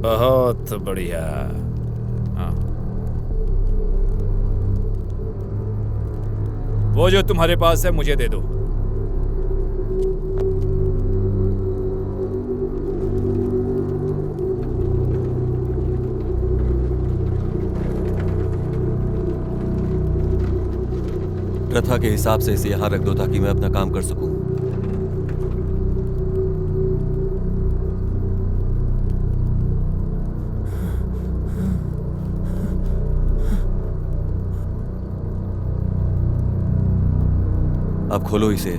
बहुत बढ़िया। हाँ। वो जो तुम्हारे पास है मुझे दे दो। प्रथा के हिसाब से इसे यहां रख दो ताकि मैं अपना काम कर सकूं। अब खोलो इसे।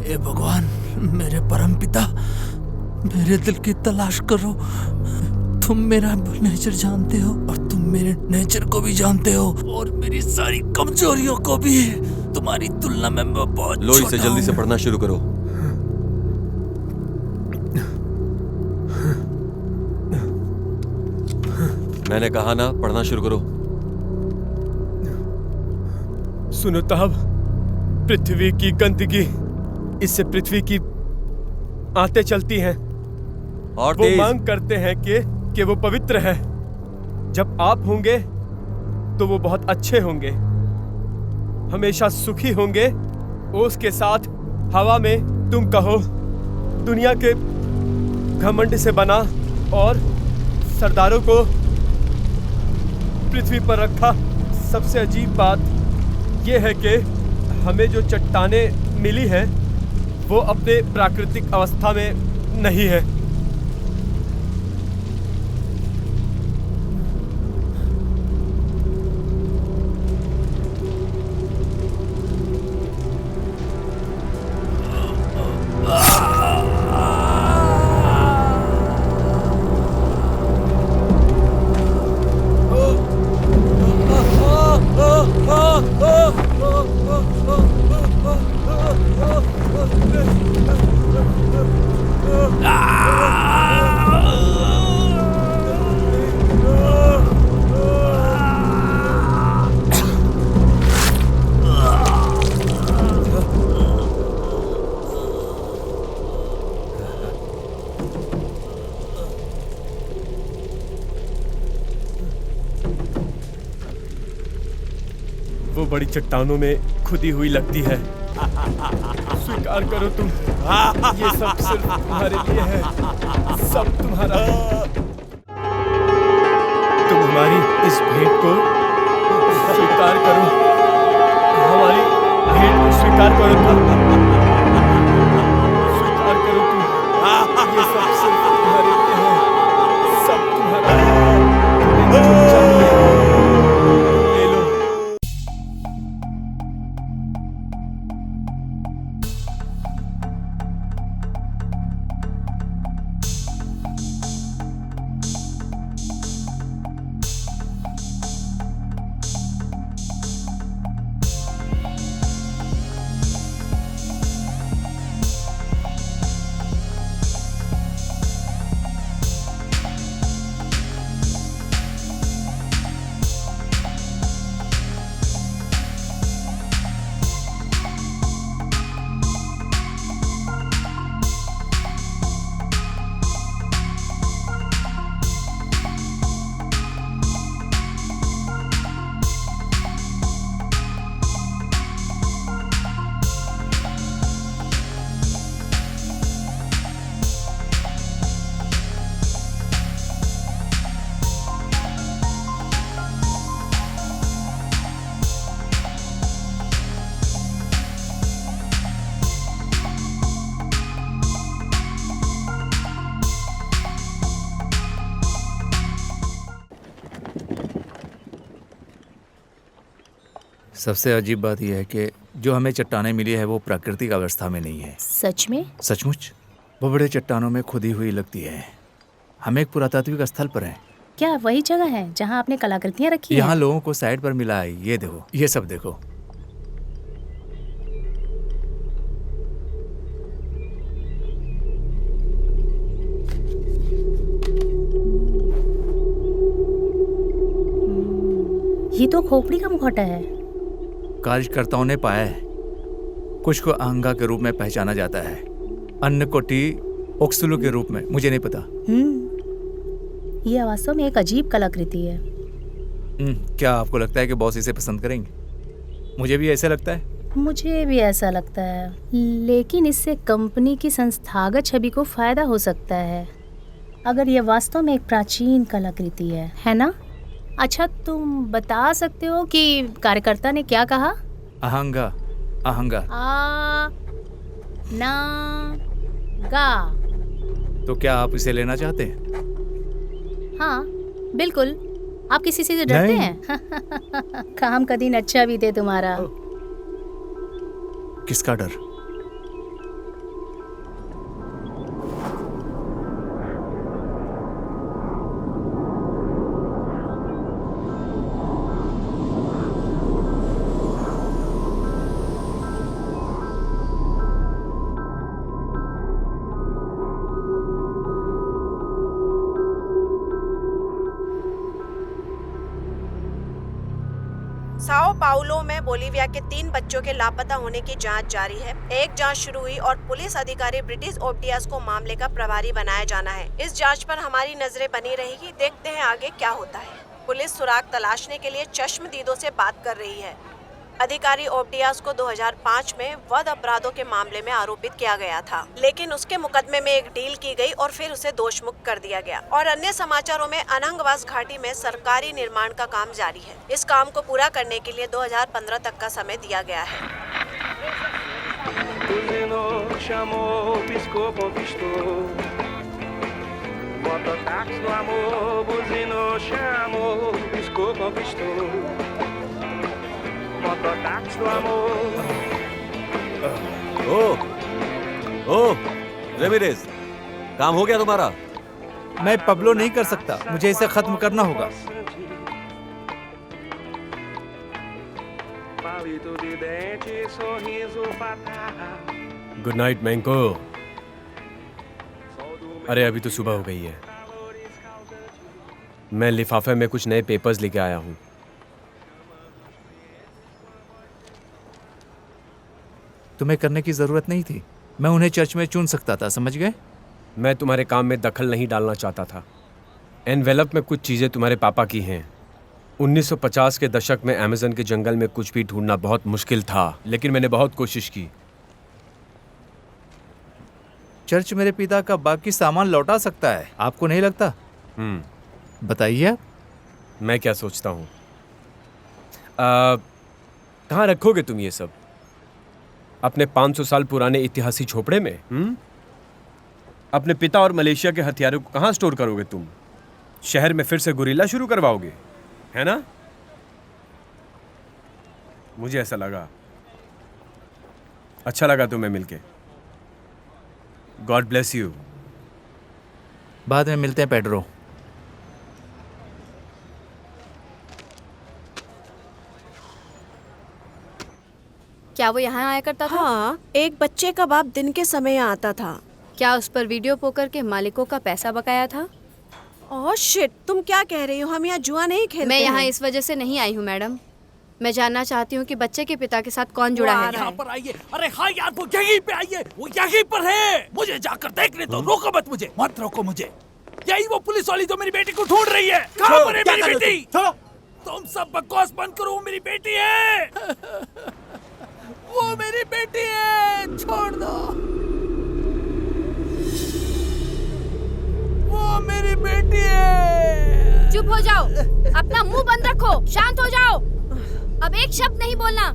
हे भगवान, मेरे परमपिता, मेरे दिल की तलाश करो। तुम मेरा नेचर जानते हो और तुम मेरे नेचर को भी जानते हो और मेरी सारी कमजोरियों को भी। तुम्हारी तुलना में मैं बहुत लो इसे जल्दी से पढ़ना शुरू करो। मैंने कहा ना, पढ़ना शुरू करो। सुनो ताब, पृथ्वी की गंदगी, इससे पृथ्वी की आंतें चलती हैं और वो मांग करते हैं कि वो पवित्र है। जब आप होंगे तो वो बहुत अच्छे होंगे, हमेशा सुखी होंगे। ओस के साथ हवा में तुम कहो, दुनिया के घमंड से बना और सरदारों को पृथ्वी पर रखा। सबसे अजीब बात यह है कि हमें जो चट्टानें मिली हैं वो अपने प्राकृतिक अवस्था में नहीं है। वो बड़ी चट्टानों में खुदी हुई लगती है। स्वीकार करो तुम, ये सब सिर्फ तुम्हारे लिए है, सब तुम्हारा। तुम हमारी इस भेंट को स्वीकार करो, हमारी भेंट को स्वीकार करो तुम, स्वीकार करो। सबसे अजीब बात यह है कि जो हमें चट्टानें मिली है वो प्राकृतिक अवस्था में नहीं है। सच में? सचमुच वो बड़े चट्टानों में खुदी हुई लगती है। हम एक पुरातात्विक स्थल पर हैं। क्या वही जगह है जहाँ आपने कलाकृतियाँ रखी हैं? यहाँ लोगों को साइड पर मिला है। ये देखो, ये सब देखो। ये तो खोपड़ी का मुखौटा है। कार्यकर्ताओं ने पाया है। कुछ को आहंगा के रूप में पहचाना जाता है, अन्य को टी ओक्सुलू के रूप में। मुझे नहीं पता। यह वास्तव में एक अजीब कलाकृति है। क्या आपको लगता है कि बॉस इसे पसंद करेंगे? मुझे भी ऐसा लगता है। मुझे भी ऐसा लगता है, लेकिन इससे कंपनी की संस्थागत छवि को फायदा हो सकता है अगर यह वास्तव में एक प्राचीन कलाकृति है ना? अच्छा, तुम बता सकते हो कि कार्यकर्ता ने क्या कहा? आहंगा, आहंगा। आ ना गा। तो क्या आप इसे लेना चाहते हैं? हाँ बिल्कुल। आप किसी से डरते हैं? काम का दिन अच्छा भी थे तुम्हारा। किसका डर? साओ पाउलो में बोलीविया के 3 बच्चों के लापता होने की जांच जारी है। एक जांच शुरू हुई और पुलिस अधिकारी ब्रिटिश ओब्डियास को मामले का प्रभारी बनाया जाना है। इस जांच पर हमारी नजरें बनी रहेगी। देखते हैं आगे क्या होता है। पुलिस सुराग तलाशने के लिए चश्मदीदों से बात कर रही है। अधिकारी ओब्डियास को 2005 में वध अपराधों के मामले में आरोपित किया गया था, लेकिन उसके मुकदमे में एक डील की गई और फिर उसे दोषमुक्त कर दिया गया। और अन्य समाचारों में अनंगवास घाटी में सरकारी निर्माण का काम जारी है। इस काम को पूरा करने के लिए 2015 तक का समय दिया गया है। ओ रेमिरेज, काम हो गया तुम्हारा? मैं पब्लो नहीं कर सकता, मुझे इसे खत्म करना होगा। गुड नाइट मैंको। अरे अभी तो सुबह हो गई है। मैं लिफाफे में कुछ नए पेपर्स लेके आया हूँ। तुम्हें करने की जरूरत नहीं थी। मैं उन्हें चर्च में चुन सकता था, समझ गए? मैं तुम्हारे काम में दखल नहीं डालना चाहता था। एनवेलप में कुछ चीज़ें तुम्हारे पापा की हैं। 1950 के दशक में अमेज़न के जंगल में कुछ भी ढूंढना बहुत मुश्किल था, लेकिन मैंने बहुत कोशिश की। चर्च मेरे पिता का बाकी सामान लौटा सकता है, आपको नहीं लगता? बताइए आप। मैं क्या सोचता हूँ, कहाँ रखोगे तुम ये सब? अपने 500 साल पुराने इतिहासी झोपड़े में? अपने पिता और मलेशिया के हथियारों को कहाँ स्टोर करोगे तुम? शहर में फिर से गुरिल्ला शुरू करवाओगे, है ना? मुझे ऐसा लगा। अच्छा लगा तुम्हें मिलके। God bless you. बाद में मिलते हैं पेड्रो। क्या वो यहाँ आया करता था? हाँ, एक बच्चे का बाप दिन के समय आता था। क्या उस पर वीडियो पोकर के मालिकों का पैसा बकाया था? ओह शिट, तुम क्या कह रही हो? हम यहाँ जुआ नहीं खेलते। मैं यहाँ इस वजह से नहीं आई हूँ मैडम। मैं जानना चाहती हूँ कि बच्चे के पिता के साथ कौन जुड़ा है। यहाँ पर आइए। अरे हाँ यार, वो यहीं पे आइए, वो यहीं पर है। मुझे जाकर देखने दो। रोको मत मुझे, मत रोको मुझे। यही वो पुलिस वाली जो मेरी बेटी को ढूंढ रही है। कहाँ पर है मेरी बेटी? तुम सब बकवास बंद करो, वो मेरी बेटी है। वो मेरी बेटी है, छोड़ दो। वो मेरी बेटी है। चुप हो जाओ, अपना मुंह बंद रखो, शांत हो जाओ। अब एक शब्द नहीं बोलना।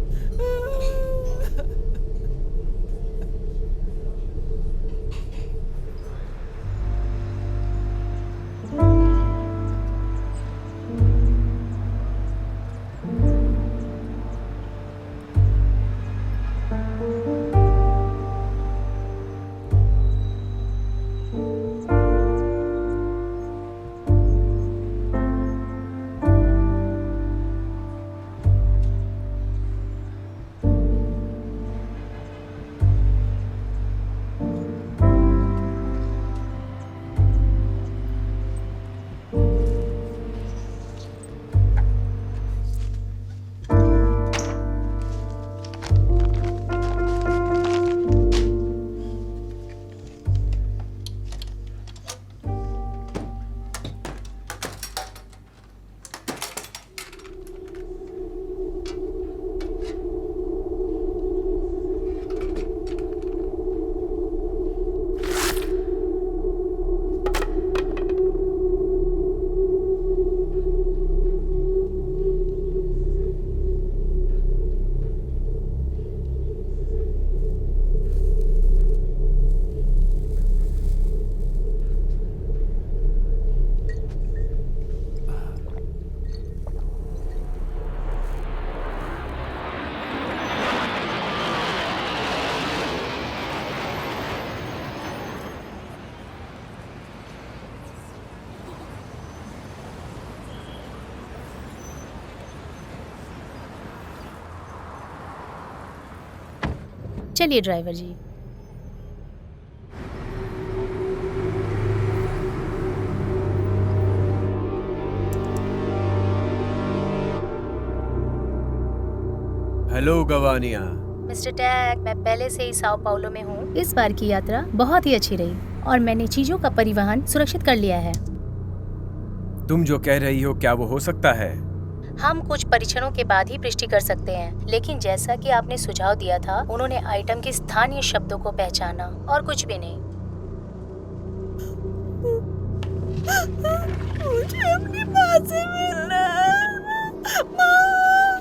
चलिए ड्राइवर जी। हेलो गवानिया। मिस्टर टैग, मैं पहले से ही साओ पाउलो में हूँ। इस बार की यात्रा बहुत ही अच्छी रही और मैंने चीजों का परिवहन सुरक्षित कर लिया है। तुम जो कह रही हो क्या वो हो सकता है? हम कुछ परीक्षणों के बाद ही पुष्टि कर सकते हैं, लेकिन जैसा कि आपने सुझाव दिया था, उन्होंने आइटम के स्थानीय शब्दों को पहचाना और कुछ भी नहीं। मुझे अपनी माँ से मिलना है। माँ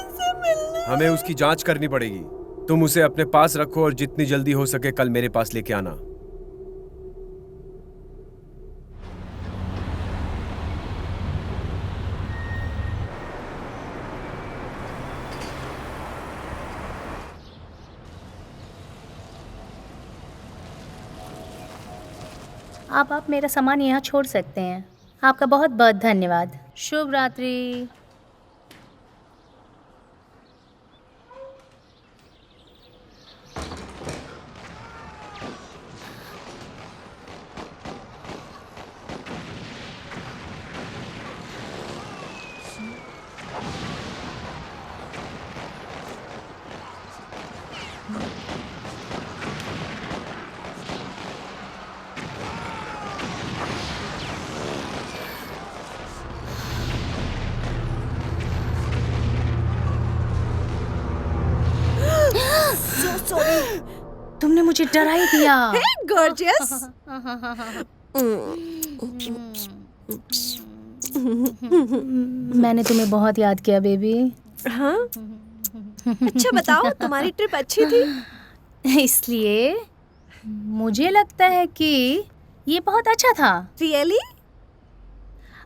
से मिलना। हमें उसकी जांच करनी पड़ेगी। तुम उसे अपने पास रखो और जितनी जल्दी हो सके कल मेरे पास लेके आना। आप मेरा सामान यहाँ छोड़ सकते हैं। आपका बहुत बहुत धन्यवाद। शुभ रात्रि। तुमने मुझे डरा ही दिया। गॉर्जियस। मैंने तुम्हें बहुत याद किया बेबी। हाँ? अच्छा बताओ, तुम्हारी ट्रिप अच्छी थी? इसलिए मुझे लगता है कि ये बहुत अच्छा था। रियली?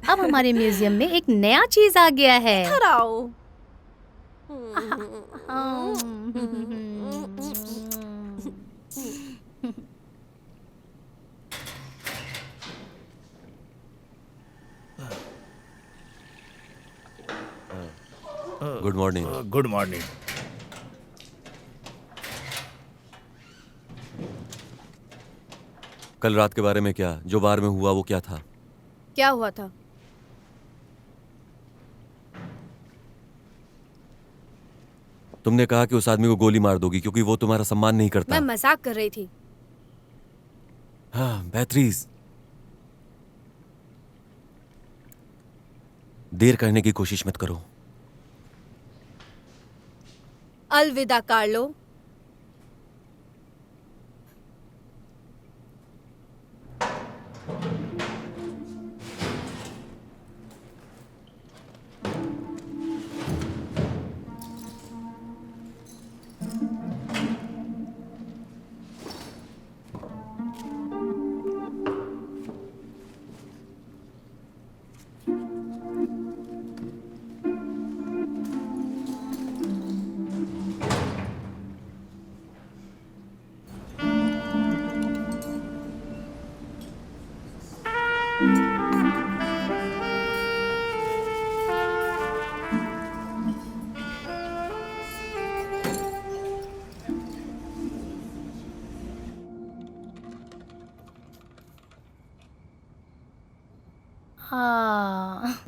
अब हमारे म्यूजियम में एक नया चीज आ गया है। इधर आओ। Good morning. Good morning. कल रात के बारे में क्या, जो बार में हुआ वो क्या था? क्या हुआ था? तुमने कहा कि उस आदमी को गोली मार दोगी क्योंकि वो तुम्हारा सम्मान नहीं करता। मैं मजाक कर रही थी। हाँ, बेहतरीन। देर करने की कोशिश मत करो। अलविदा कार्लो।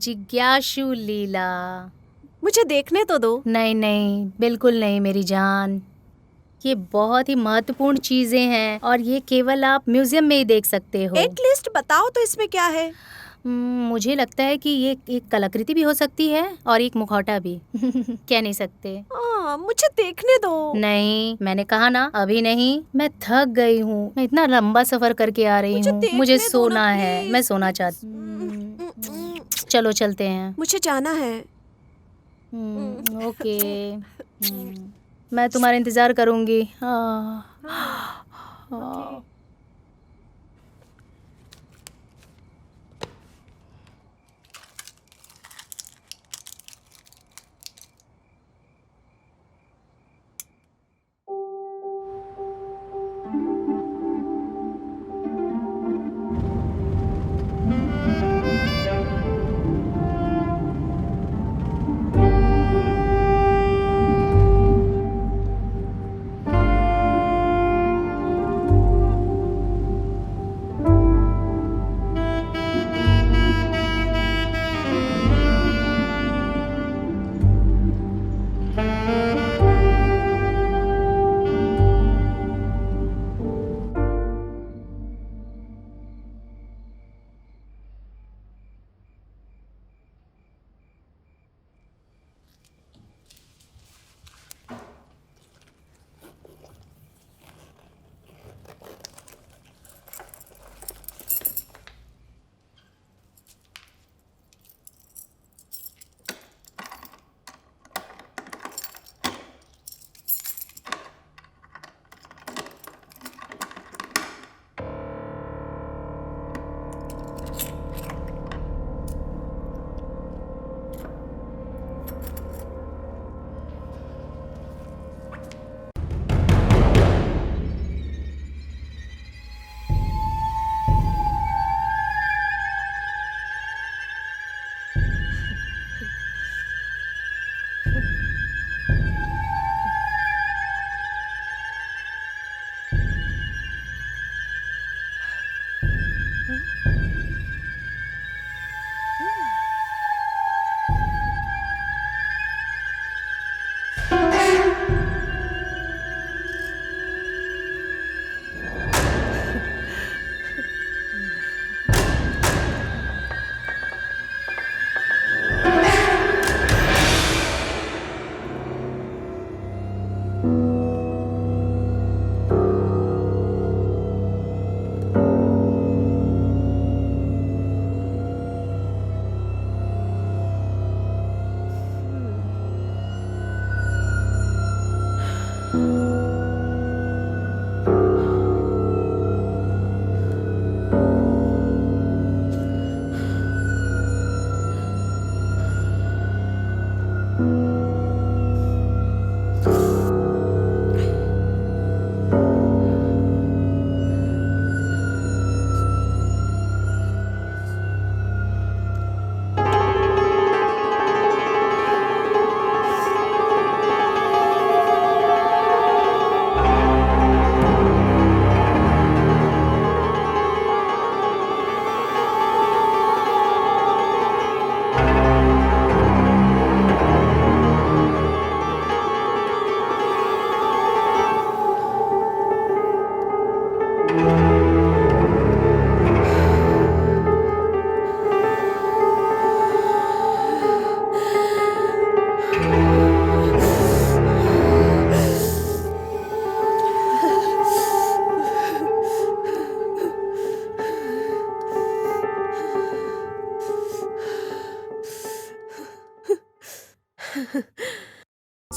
जिज्ञासु लीला। मुझे देखने तो दो। नहीं नहीं, बिल्कुल नहीं मेरी जान। ये बहुत ही महत्वपूर्ण चीजें हैं और ये केवल आप म्यूजियम में ही देख सकते हो। एटलीस्ट बताओ तो इसमें क्या है? मुझे लगता है कि ये एक कलाकृति भी हो सकती है और एक मुखौटा भी। कह नहीं सकते। मुझे देखने दो। नहीं, मैंने कहा ना, अभी नहीं। मैं थक गई हूँ। मैं इतना लंबा सफर करके आ रही हूँ। मुझे सोना है। मैं सोना चाहती हूँ। चलो चलते हैं। मुझे जाना है। ओके। मैं तुम्हारा इंतजार करूंगी।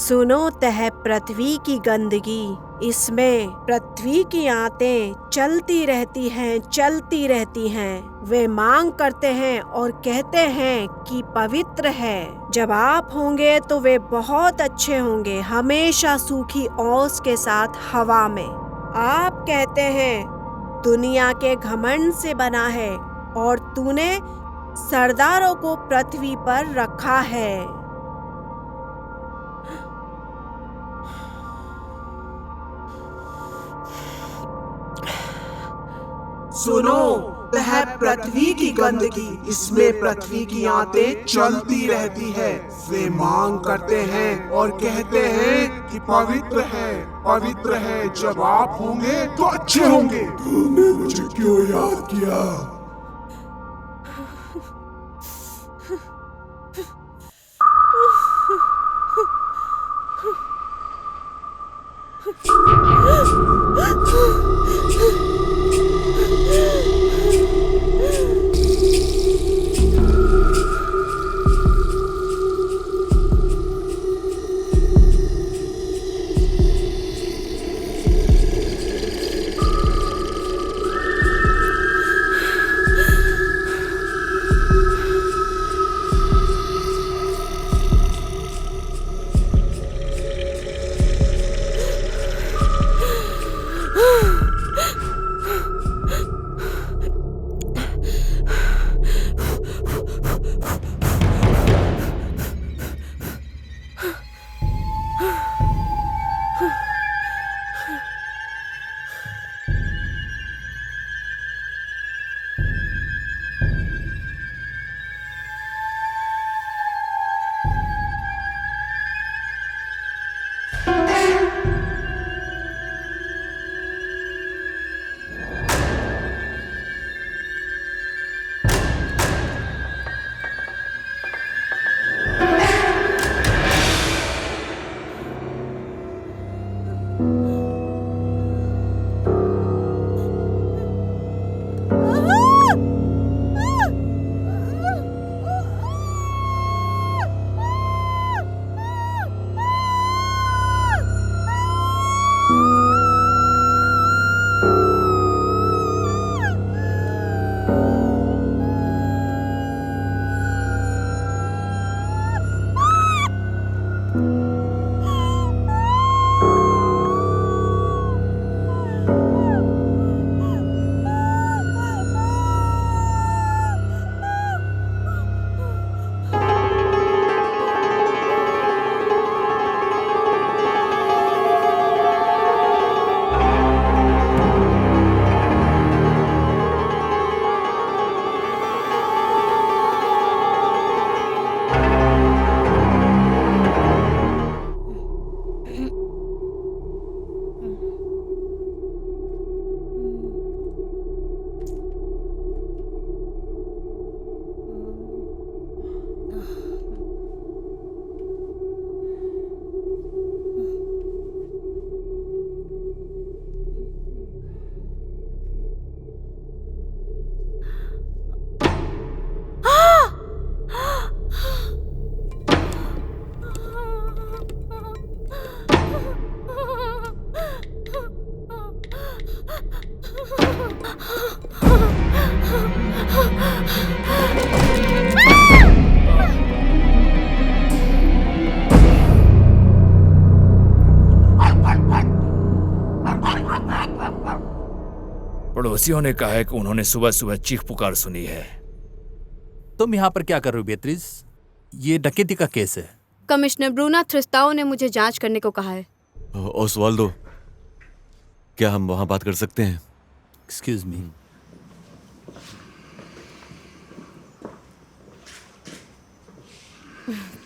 सुनो तह पृथ्वी की गंदगी, इसमें पृथ्वी की आंतें चलती रहती हैं। वे मांग करते हैं और कहते हैं कि पवित्र है। जब आप होंगे तो वे बहुत अच्छे होंगे, हमेशा सूखी ओस के साथ हवा में। आप कहते हैं दुनिया के घमंड से बना है और तूने सरदारों को पृथ्वी पर रखा है। सुनो वह पृथ्वी की गंदगी, इसमें पृथ्वी की आंतें चलती रहती है। वे मांग करते हैं और कहते हैं कि पवित्र है। जब आप होंगे तो अच्छे होंगे। तुमने मुझे क्यों याद किया? पड़ोसियों ने कहा है कि उन्होंने सुबह सुबह चीख पुकार सुनी है। तुम यहाँ पर क्या कर रहे हो बेत्रिस? ये डकैती का केस है। कमिश्नर ब्रूना थ्रिस्ताओ ने मुझे जांच करने को कहा है। ओसवाल्डो, क्या हम वहां बात कर सकते हैं? Excuse me.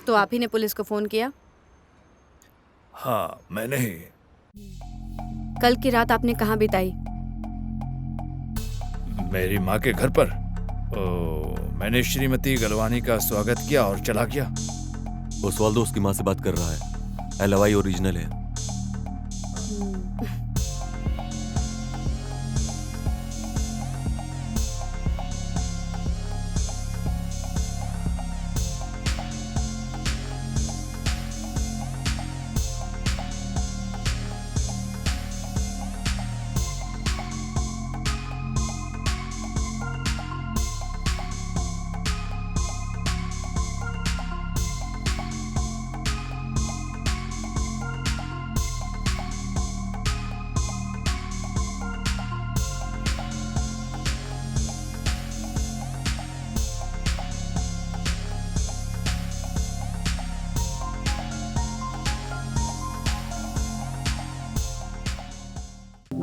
तो आप ही ने पुलिस को फोन किया? हाँ, मैंने ही। कल की रात आपने कहाँ बिताई? मेरी माँ के घर पर। मैंने श्रीमती गलवानी का स्वागत किया और चला गया। ओसवाल्डो उसकी माँ से बात कर रहा है। एलवाई ओरिजिनल है।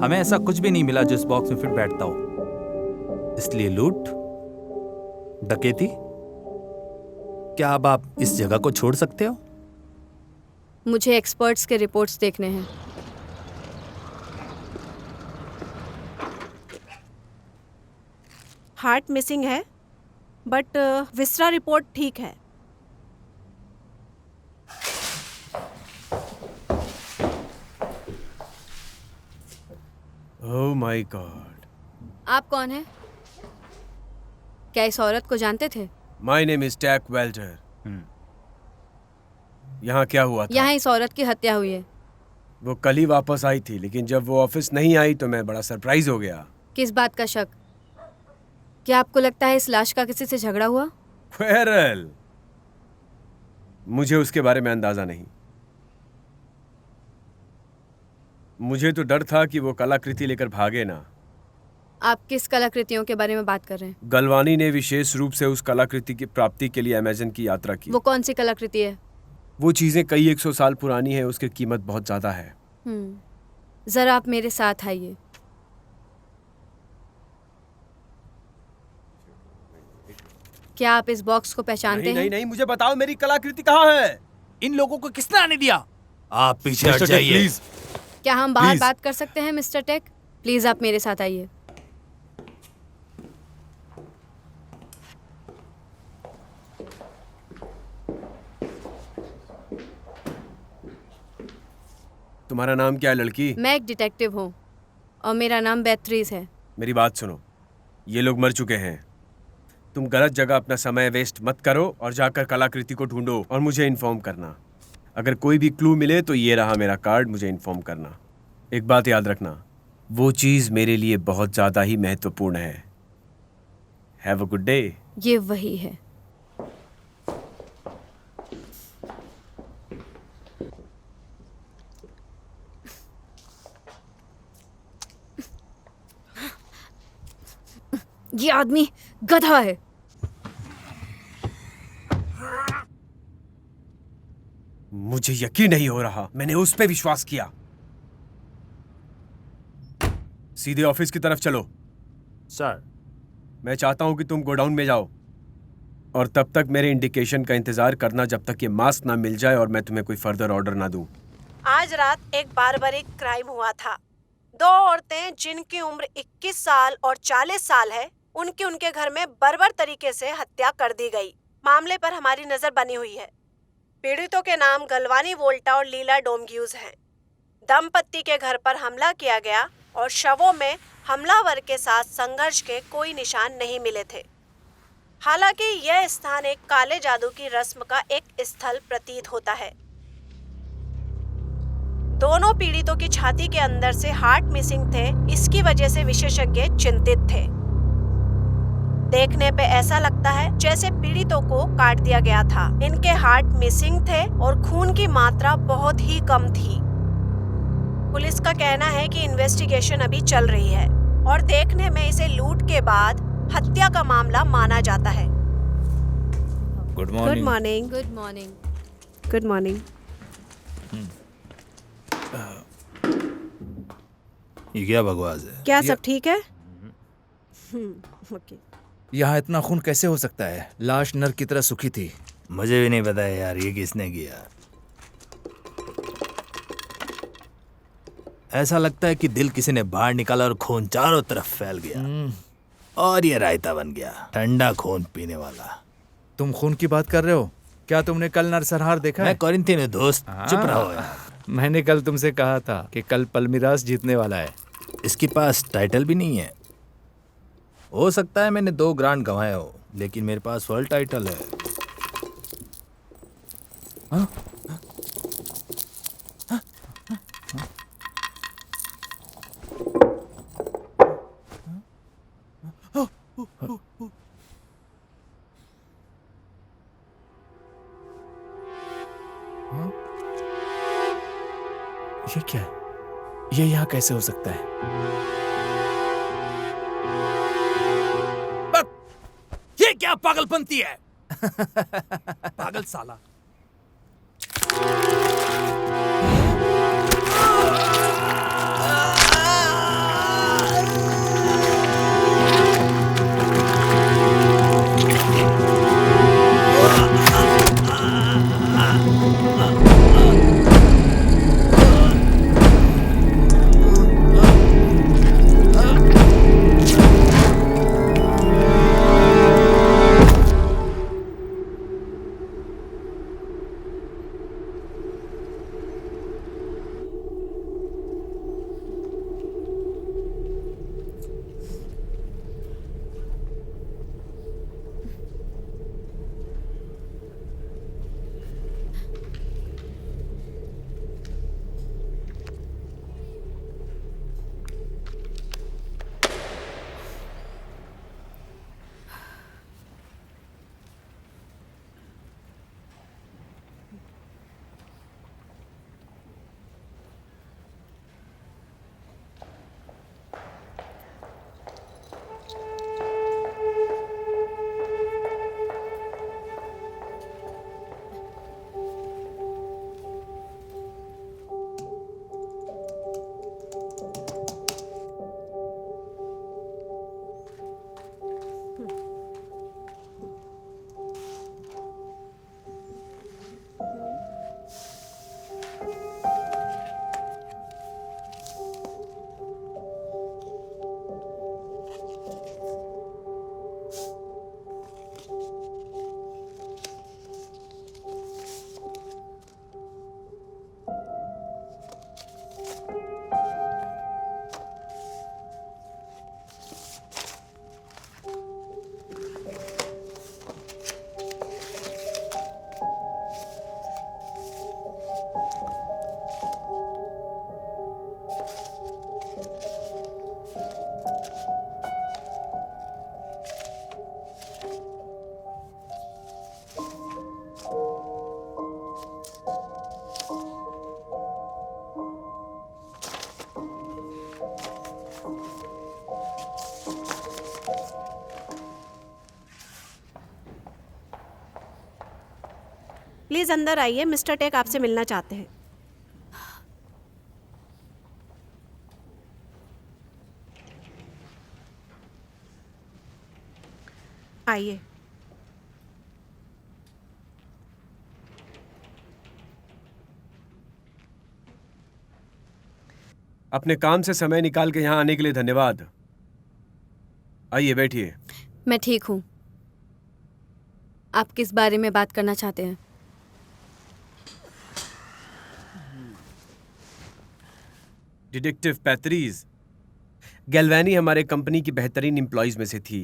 हमें ऐसा कुछ भी नहीं मिला जो इस बॉक्स में फिट बैठता हो, इसलिए लूट, डकैती। क्या अब आप इस जगह को छोड़ सकते हो? मुझे एक्सपर्ट्स के रिपोर्ट्स देखने हैं। हार्ट मिसिंग है, बट विस्रा रिपोर्ट ठीक है। Oh my god. आप कौन हैं? क्या इस औरत को जानते थे? My name is Tack Welter. यहाँ क्या हुआ था? यहाँ इस औरत की हत्या हुई है। वो कल ही वापस आई थी, लेकिन जब वो ऑफिस नहीं आई तो मैं बड़ा सरप्राइज हो गया। किस बात का शक? क्या आपको लगता है इस लाश का किसी से झगड़ा हुआ? वेल, मुझे उसके बारे में अंदाजा नहीं। मुझे तो डर था कि वो कलाकृति लेकर भागे ना। आप किस कलाकृतियों के बारे में बात कर रहे हैं? गलवानी ने विशेष रूप से उस कलाकृति की प्राप्ति के लिए अमेज़न की यात्रा की। वो कौन सी कलाकृति है? वो चीजें कई 100 साल पुरानी है, उसकी कीमत बहुत ज्यादा है। जरा आप मेरे साथ आइए। क्या आप इस बॉक्स को पहचानते नहीं, हैं? नहीं, मुझे बताओ मेरी कलाकृति कहाँ है? इन लोगों को किसने आने दिया? आप पीछे हट जाइए। प्लीज। क्या हम बाहर Please. बात कर सकते हैं मिस्टर टेक? प्लीज आप मेरे साथ आइए। तुम्हारा नाम क्या है लड़की? मैं एक डिटेक्टिव हूँ और मेरा नाम बेथरीज है। मेरी बात सुनो, ये लोग मर चुके हैं। तुम गलत जगह अपना समय वेस्ट मत करो और जाकर कलाकृति को ढूंढो और मुझे इन्फॉर्म करना। अगर कोई भी क्लू मिले तो ये रहा मेरा कार्ड, मुझे इन्फॉर्म करना। एक बात याद रखना, वो चीज मेरे लिए बहुत ज्यादा ही महत्वपूर्ण है। Have a good day. ये वही है। ये आदमी गधा है। मुझे यकीन नहीं हो रहा, मैंने उस पे विश्वास किया। सीधे ऑफिस की तरफ चलो। सर, मैं चाहता हूं कि तुम गोडाउन में जाओ और तब तक मेरे इंडिकेशन का इंतजार करना जब तक ये मास्क ना मिल जाए और मैं तुम्हें कोई फर्दर ऑर्डर ना दूं। आज रात एक बारबरिक क्राइम हुआ था। 2 औरतें जिनकी उम्र 21 साल और 40 साल है, उनकी उनके घर में बर्बर तरीके से हत्या कर दी गई। मामले पर हमारी नजर बनी हुई है। पीड़ितों के नाम गलवानी वोल्टा और लीला डोमग्यूज हैं। दंपत्ति के घर पर हमला किया गया और शवों में हमलावर के साथ संघर्ष के कोई निशान नहीं मिले थे। हालांकि यह स्थान एक काले जादू की रस्म का एक स्थल प्रतीत होता है। दोनों पीड़ितों की छाती के अंदर से हार्ट मिसिंग थे, इसकी वजह से विशेषज्ञ चिंतित थे। देखने पे ऐसा लगता है जैसे पीड़ितों को काट दिया गया था। इनके हार्ट मिसिंग थे और खून की मात्रा बहुत ही कम थी। पुलिस का कहना है कि इन्वेस्टिगेशन अभी चल रही है और देखने में इसे लूट के बाद हत्या का मामला माना जाता है। Good good morning. Morning. Good morning. Good morning. ये क्या बकवास है? क्या सब ठीक है? ओके। यहाँ इतना खून कैसे हो सकता है? लाश नर की तरह सूखी थी। मुझे भी नहीं पता है यार, ये किसने किया। ऐसा लगता है कि दिल किसी ने बाहर निकाला और खून चारों तरफ फैल गया और ये रायता बन गया, ठंडा खून पीने वाला। तुम खून की बात कर रहे हो? क्या तुमने कल नरसंहार देखा है? मैं कोरिंथियन हूं दोस्त, चुप रहो यार। मैंने कल तुमसे कहा था कि कल पल्मीरास जीतने वाला है। इसके पास टाइटल भी नहीं है। हो सकता है मैंने 2 ग्रांड गंवाए हो, लेकिन मेरे पास वर्ल्ड टाइटल है। हाँ? ये क्या है? ये यहाँ कैसे हो सकता है? ये क्या पागलपंती है? पागल साला। प्लीज अंदर आइए, मिस्टर टेक आपसे मिलना चाहते हैं। आइए। अपने काम से समय निकाल के यहाँ आने के लिए धन्यवाद। आइए बैठिए। मैं ठीक हूँ। आप किस बारे में बात करना चाहते हैं? डिटेक्टिव पैत्रीज, गैल्वानी हमारे कंपनी की बेहतरीन एम्प्लॉयज में से थी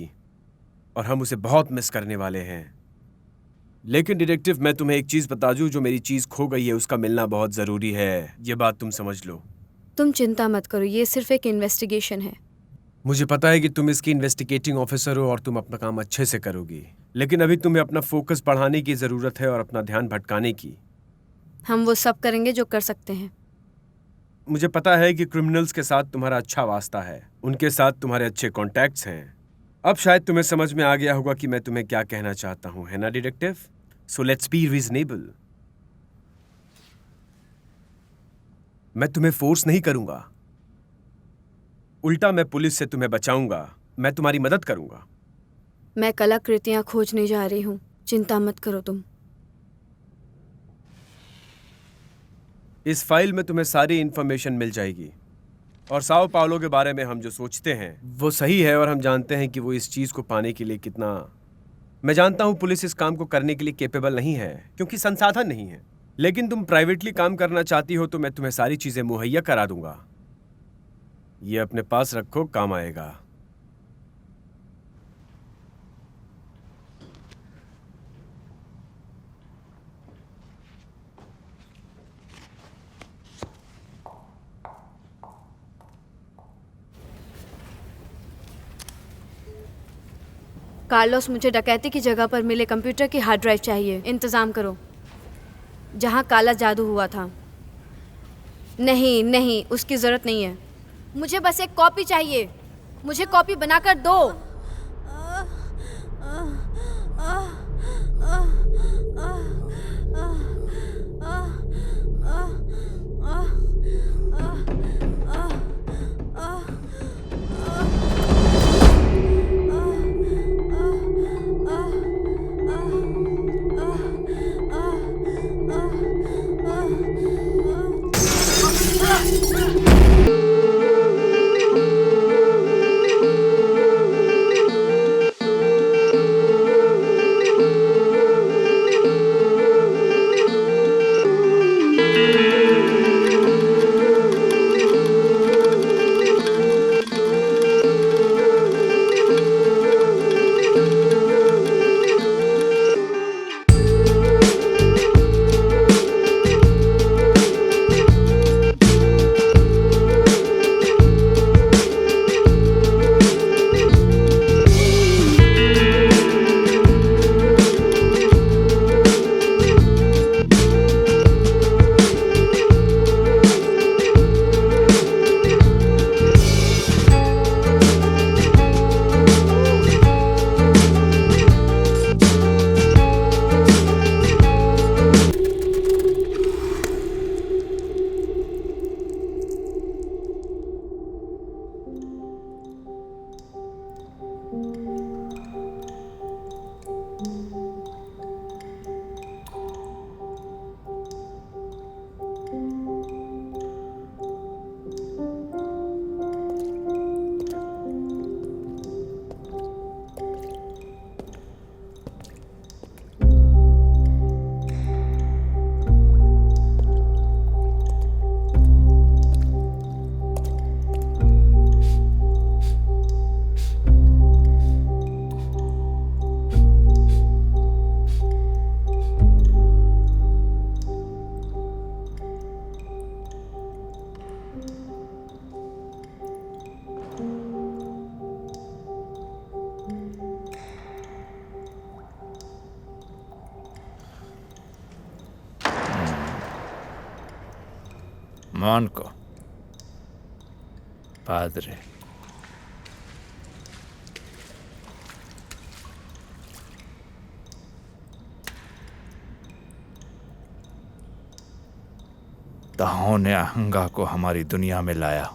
और हम उसे बहुत मिस करने वाले हैं। लेकिन डिटेक्टिव, मैं तुम्हें एक चीज बता दूं, जो मेरी चीज खो गई है उसका मिलना बहुत जरूरी है। ये बात तुम समझ लो। तुम चिंता मत करो, ये सिर्फ एक इन्वेस्टिगेशन है। मुझे पता है कि तुम इसकी इन्वेस्टिगेटिंग ऑफिसर हो और तुम अपना काम अच्छे से करोगी, लेकिन अभी तुम्हें अपना फोकस बढ़ाने की जरूरत है और अपना ध्यान भटकाने की। हम वो सब करेंगे जो कर सकते हैं। मुझे पता है कि क्रिमिनल्स के साथ तुम्हारा अच्छा वास्ता है, उनके साथ तुम्हारे अच्छे कॉन्टैक्ट्स हैं। अब शायद तुम्हें समझ में आ गया होगा कि मैं तुम्हें क्या कहना चाहता हूं, है ना detective? So let's be reasonable. मैं तुम्हें फोर्स नहीं करूंगा, उल्टा मैं पुलिस से तुम्हें बचाऊंगा। मैं तुम्हारी मदद करूंगा। मैं कलाकृतियां खोजने जा रही हूँ, चिंता मत करो तुम। इस फाइल में तुम्हें सारी इंफॉर्मेशन मिल जाएगी और साओ पाउलो के बारे में हम जो सोचते हैं वो सही है, और हम जानते हैं कि वो इस चीज को पाने के लिए कितना। मैं जानता हूं पुलिस इस काम को करने के लिए केपेबल नहीं है क्योंकि संसाधन नहीं है, लेकिन तुम प्राइवेटली काम करना चाहती हो तो मैं तुम्हें सारी चीजें मुहैया करा दूंगा। ये अपने पास रखो, काम आएगा। कार्लोस, मुझे डकैती की जगह पर मिले कंप्यूटर की हार्ड ड्राइव चाहिए। इंतजाम करो। जहाँ काला जादू हुआ था। नहीं नहीं, उसकी जरूरत नहीं है। मुझे बस एक कॉपी चाहिए। मुझे कॉपी बनाकर दो। Monaco. Padre. ताओ ने अहंगा को हमारी दुनिया में लाया।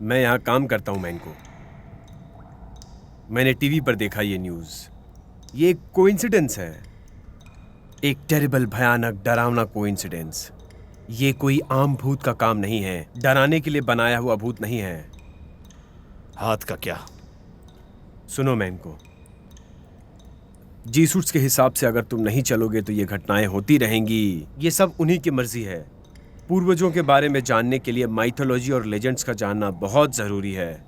मैं यहाँ काम करता हूँ मैनको। मैंने टीवी पर देखा ये न्यूज़। ये एक कोइंसिडेंस है, एक टेरिबल, भयानक, डरावना कोइंसिडेंस। ये कोई आम भूत का काम नहीं है, डराने के लिए बनाया हुआ भूत नहीं है। हाथ का क्या? सुनो मैनको, जीसस के हिसाब से अगर तुम नहीं चलोगे तो ये घटनाएं होती रहेंगी। ये सब उन्हीं की मर्जी है। पूर्वजों के बारे में जानने के लिए माइथोलॉजी और लेजेंड्स का जानना बहुत जरूरी है।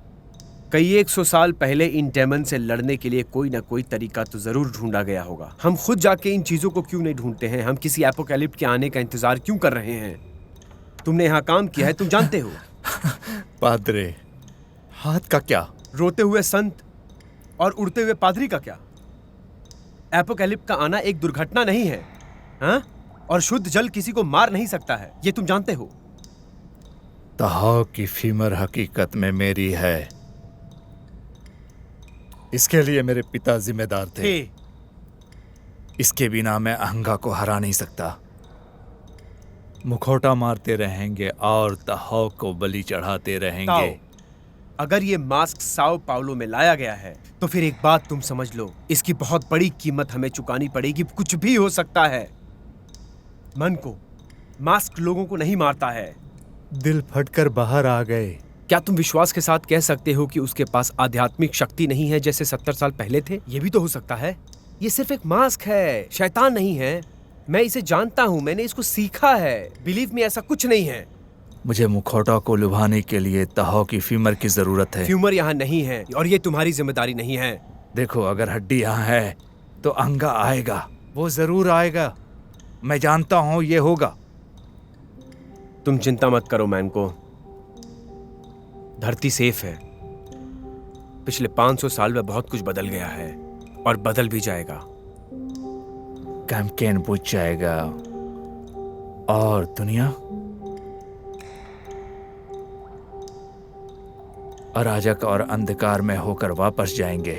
कई 100 साल पहले इन डेमन से लड़ने के लिए कोई ना कोई तरीका तो जरूर ढूंढा गया होगा। हम खुद जाके इन चीजों को क्यों नहीं ढूंढते हैं? हम किसी एपोकैलिप्स के आने का इंतजार क्यों कर रहे हैं? तुमने यहाँ काम किया है, तुम जानते हो। पादरे, हाथ का क्या? रोते हुए संत और उड़ते हुए पादरी का क्या? एपोकैलिप्स का आना एक दुर्घटना नहीं है, हाँ? और शुद्ध जल किसी को मार नहीं सकता है, ये तुम जानते हो। ताओ की फीमर हकीकत में मेरी है। इसके लिए मेरे पिता जिम्मेदार थे। इसके बिना मैं अहंगा को हरा नहीं सकता। मुखौटा मारते रहेंगे और ताओ को बलि चढ़ाते रहेंगे। अगर ये मास्क साओ पाउलो में लाया गया है तो फिर एक बात तुम समझ लो, इसकी बहुत बड़ी कीमत हमें चुकानी पड़ेगी। कुछ भी हो सकता है। मन को मास्क लोगों को नहीं मारता है। दिल फटकर बाहर आ गए। क्या तुम विश्वास के साथ कह सकते हो कि उसके पास आध्यात्मिक शक्ति नहीं है जैसे 70 साल पहले थे? ये भी तो हो सकता है। ये सिर्फ एक मास्क है, शैतान नहीं है। मैं इसे जानता हूँ, मैंने इसको सीखा है। बिलीव में ऐसा कुछ नहीं है। मुझे मुखौटा को लुभाने के लिए ताओ की फीमर की जरूरत है। फ्यूमर यहाँ नहीं है और ये तुम्हारी जिम्मेदारी नहीं है। देखो, अगर हड्डी यहाँ है तो अहंगा आएगा, वो जरूर आएगा। मैं जानता हूँ ये होगा। तुम चिंता मत करो मैनको, धरती सेफ है। पिछले 500 साल में बहुत कुछ बदल गया है और बदल भी जाएगा। कैम्पकेन बुझ जाएगा और दुनिया अराजक और अंधकार में होकर वापस जाएंगे।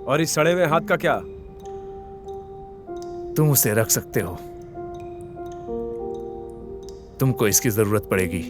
और इस सड़े हुए हाथ का क्या? तुम उसे रख सकते हो, तुमको इसकी जरूरत पड़ेगी।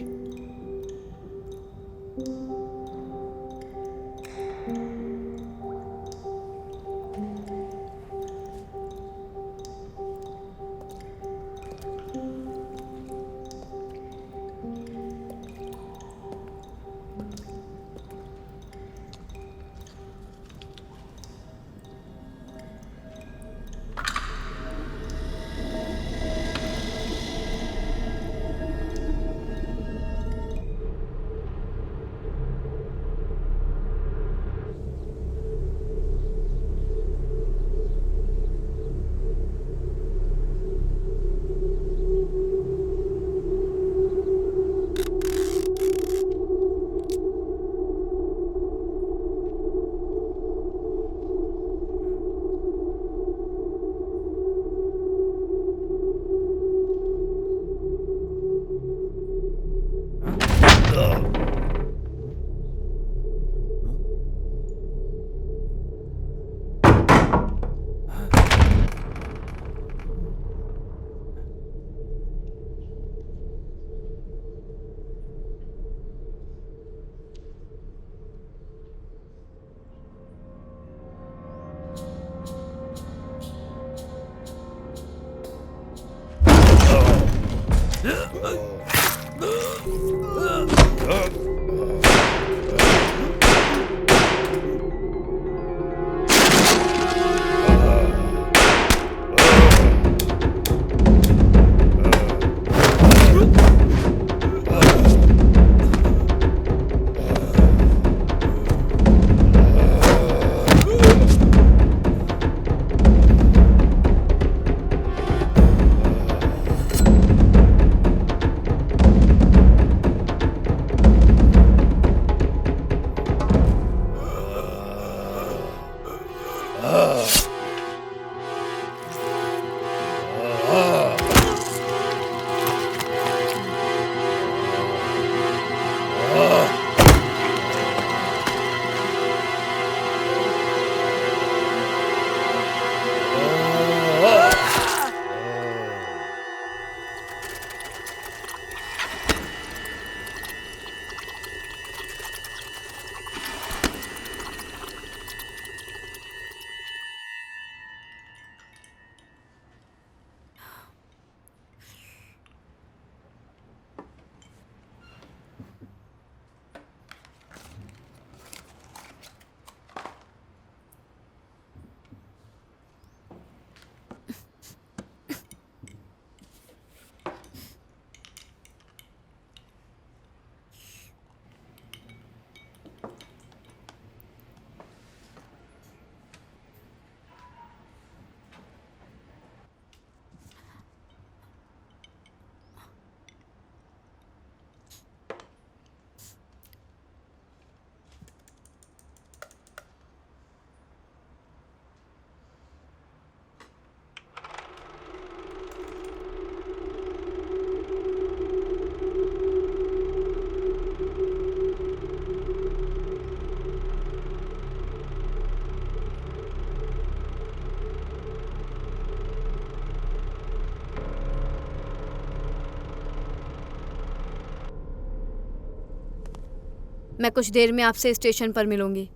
मैं कुछ देर में आपसे स्टेशन पर मिलूंगी।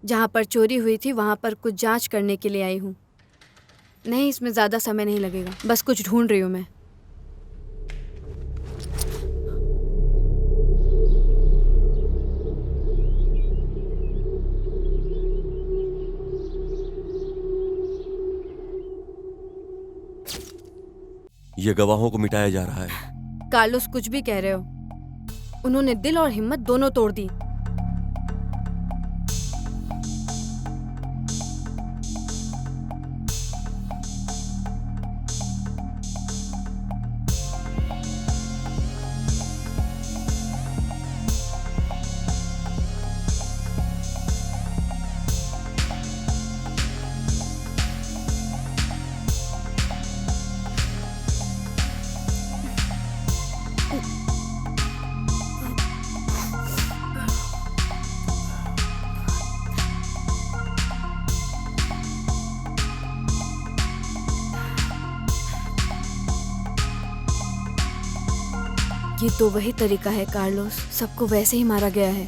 जहाँ पर चोरी हुई थी वहाँ पर कुछ जांच करने के लिए आई हूँ। नहीं, इसमें ज़्यादा समय नहीं लगेगा, बस कुछ ढूंढ रही हूँ मैं। ये गवाहों को मिटाया जा रहा है। कार्लोस, कुछ भी कह रहे हो, उन्होंने दिल और हिम्मत दोनों तोड़ दी। ये तो वही तरीका है कार्लोस, सबको वैसे ही मारा गया है।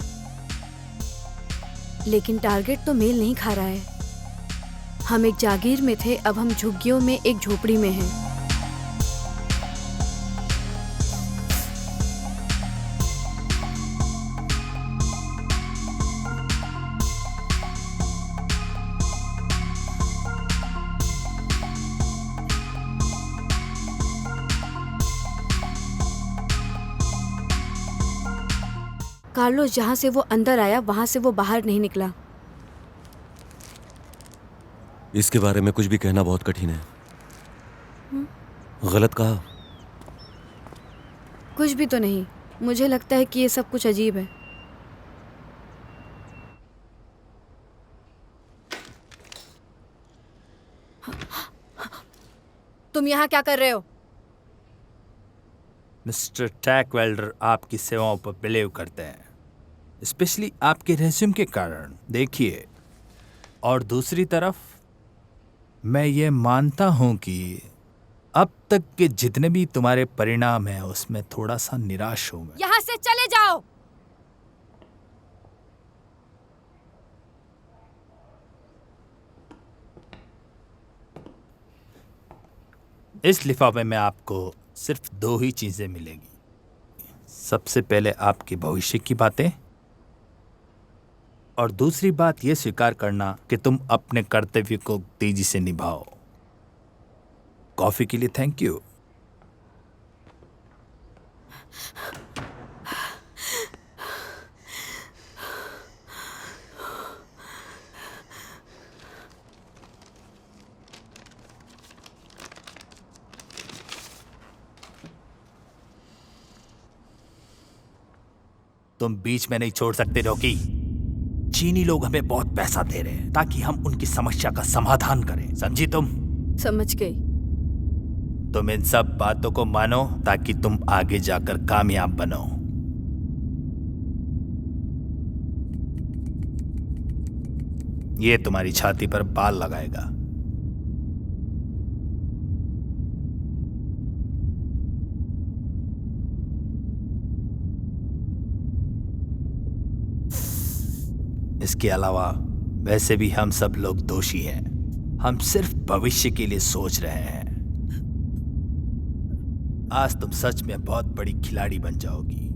लेकिन टारगेट तो मेल नहीं खा रहा है। हम एक जागीर में थे, अब हम झुग्गियों में एक झोपड़ी में हैं। कार्लोस, जहां से वो अंदर आया वहां से वो बाहर नहीं निकला। इसके बारे में कुछ भी कहना बहुत कठिन है। गलत कहा? कुछ भी तो नहीं, मुझे लगता है कि ये सब कुछ अजीब है। तुम यहाँ क्या कर रहे हो? मिस्टर टैक वेल्डर आपकी सेवाओं पर बिलीव करते हैं, स्पेशली आपके रेज्यूम के कारण। देखिए, और दूसरी तरफ मैं ये मानता हूं कि अब तक के जितने भी तुम्हारे परिणाम हैं उसमें थोड़ा सा निराश हूं मैं। यहाँ से चले जाओ। इस लिफाफे में आपको सिर्फ 2 ही चीजें मिलेगी। सबसे पहले आपके भविष्य की बातें, और दूसरी बात यह स्वीकार करना कि तुम अपने कर्तव्य को तेजी से निभाओ। कॉफी के लिए थैंक यू। तुम बीच में नहीं छोड़ सकते रॉकी। चीनी लोग हमें बहुत पैसा दे रहे हैं ताकि हम उनकी समस्या का समाधान करें, समझी तुम? समझ गई। तुम इन सब बातों को मानो ताकि तुम आगे जाकर कामयाब बनो। ये तुम्हारी छाती पर बाल लगाएगा। इसके अलावा वैसे भी हम सब लोग दोषी हैं। हम सिर्फ भविष्य के लिए सोच रहे हैं। आज तुम सच में बहुत बड़ी खिलाड़ी बन जाओगी।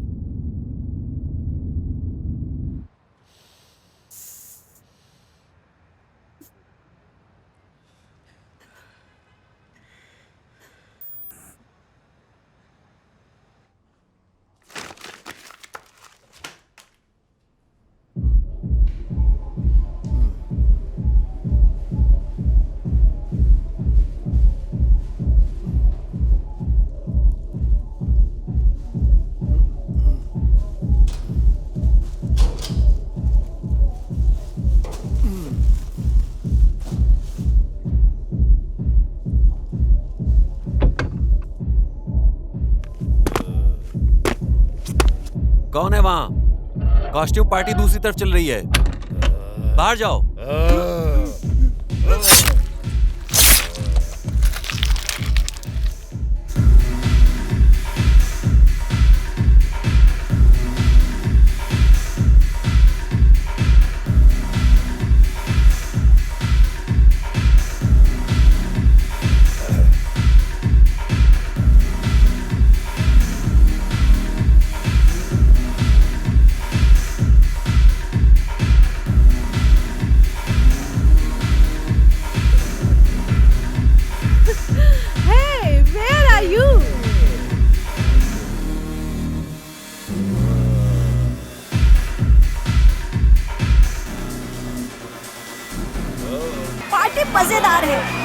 कौन है वहां? कॉस्ट्यूम पार्टी दूसरी तरफ चल रही है, बाहर जाओ। है।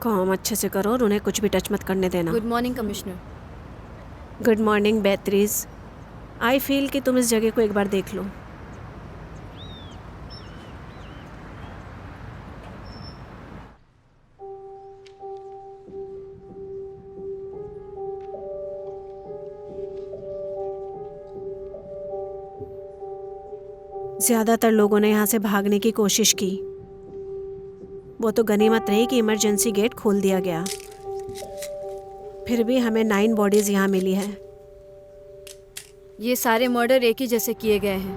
काम अच्छे से करो और उन्हें कुछ भी टच मत करने देना। Good morning commissioner. Good morning बेहतरीज। आई फील कि तुम इस जगह को एक बार देख लो। ज्यादातर लोगों ने यहाँ से भागने की कोशिश की। वो तो गनीमत रही कि इमरजेंसी गेट खोल दिया गया। फिर भी हमें 9 बॉडीज यहाँ मिली है। ये सारे मर्डर एक ही जैसे किए गए हैं,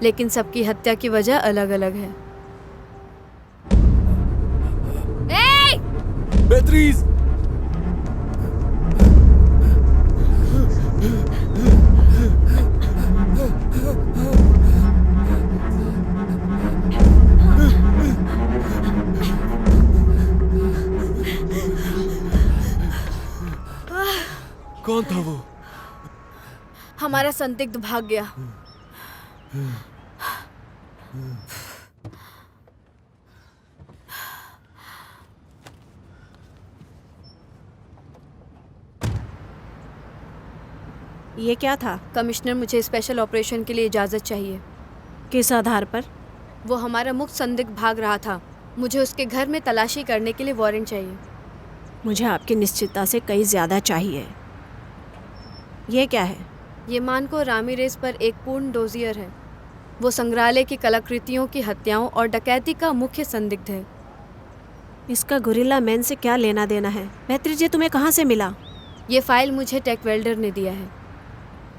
लेकिन सबकी हत्या की वजह अलग अलग है। बेहतरीन। कौन था वो? हमारा संदिग्ध भाग गया। ये क्या था? कमिश्नर, मुझे स्पेशल ऑपरेशन के लिए इजाज़त चाहिए। किस आधार पर? वो हमारा मुख्य संदिग्ध भाग रहा था। मुझे उसके घर में तलाशी करने के लिए वारंट चाहिए। मुझे आपकी निश्चितता से कहीं ज़्यादा चाहिए। ये क्या है? ये मानको रामीरेस पर एक पूर्ण डोजियर है। वो संग्रहालय की कलाकृतियों की हत्याओं और डकैती का मुख्य संदिग्ध है। इसका गुरिल्ला मैन से क्या लेना देना है? बेहतरीन, ये तुम्हें कहाँ से मिला? ये फाइल मुझे टेक वेल्डर ने दिया है,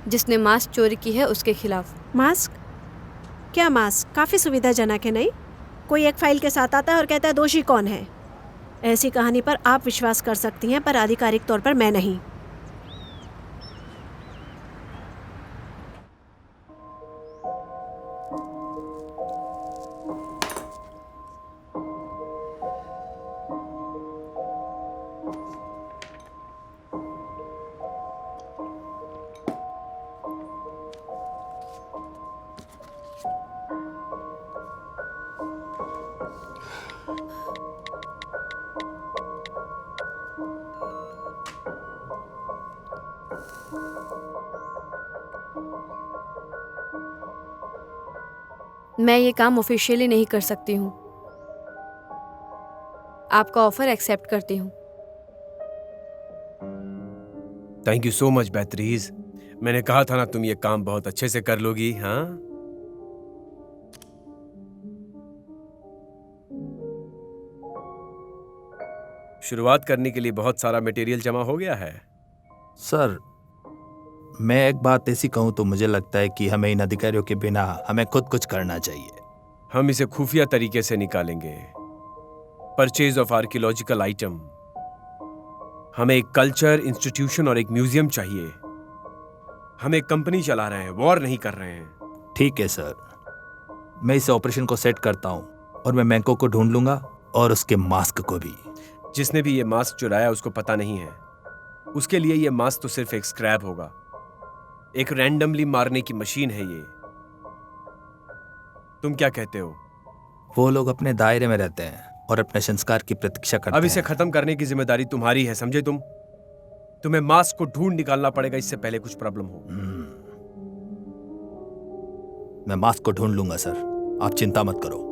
जिसने मास्क चोरी की है उसके खिलाफ। मास्क? क्या मास्क? काफ़ी सुविधाजनक है नहीं? कोई एक फाइल के साथ आता है और कहता है दोषी कौन है। ऐसी कहानी पर आप विश्वास कर सकती हैं, पर आधिकारिक तौर पर मैं नहीं। मैं ये काम ऑफिशियली नहीं कर सकती हूँ। आपका ऑफर एक्सेप्ट करती हूँ। थैंक यू सो मच बेहतरीज। मैंने कहा था ना, तुम ये काम बहुत अच्छे से कर लोगी। हाँ, शुरुआत करने के लिए बहुत सारा मटेरियल जमा हो गया है। सर, मैं एक बात ऐसी कहूँ तो मुझे लगता है कि हमें इन अधिकारियों के बिना हमें खुद कुछ करना चाहिए। हम इसे खुफिया तरीके से निकालेंगे। Purchase of archaeological item. हमें एक कल्चर इंस्टीट्यूशन और एक म्यूजियम चाहिए। हम एक कंपनी चला रहे हैं, वॉर नहीं कर रहे हैं। ठीक है सर, मैं इस ऑपरेशन को सेट करता हूँ और मैं मैंको को ढूंढ लूंगा और उसके मास्क को भी। जिसने भी ये मास्क चुराया उसको पता नहीं है। उसके लिए ये मास्क तो सिर्फ एक स्क्रैप होगा। एक रैंडमली मारने की मशीन है ये। तुम क्या कहते हो? वो लोग अपने दायरे में रहते हैं और अपने संस्कार की प्रतीक्षा करते हैं। अब इसे खत्म करने की जिम्मेदारी तुम्हारी है, समझे तुम? तुम्हें मास्क को ढूंढ निकालना पड़ेगा इससे पहले कुछ प्रॉब्लम हो। मैं मास्क को ढूंढ लूंगा सर, आप चिंता मत करो।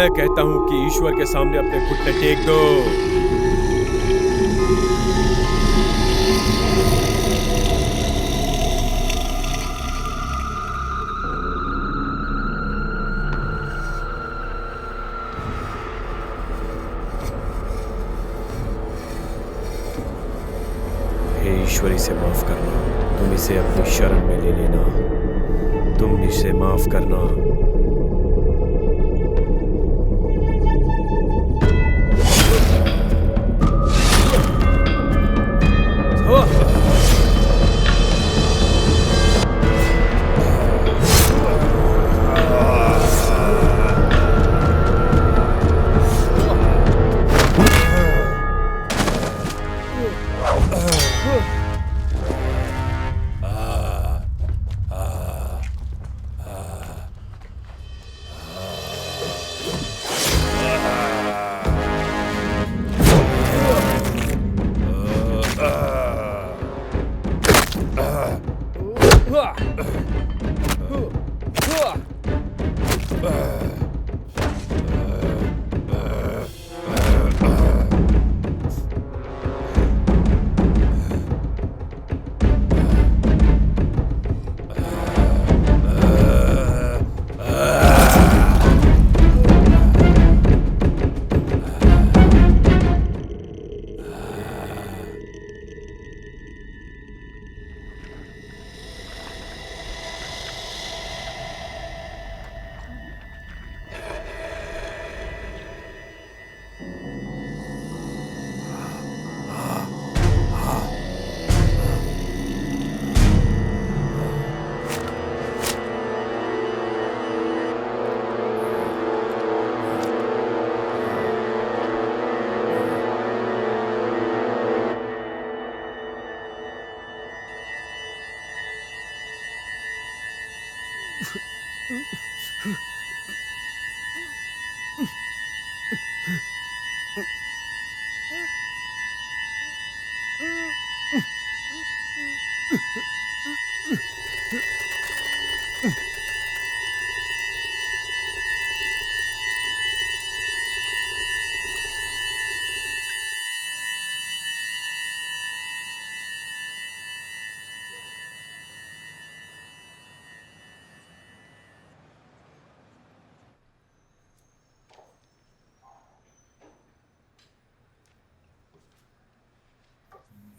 मैं कहता हूं कि ईश्वर के सामने अपने घुटने टेक दो। हे ईश्वर, इसे माफ करना, तुम इसे अपनी शरण में ले लेना, तुम इसे माफ करना।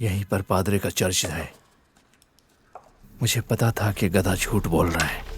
यहीं पर पादरे का चर्च है। मुझे पता था कि गधा झूठ बोल रहा है।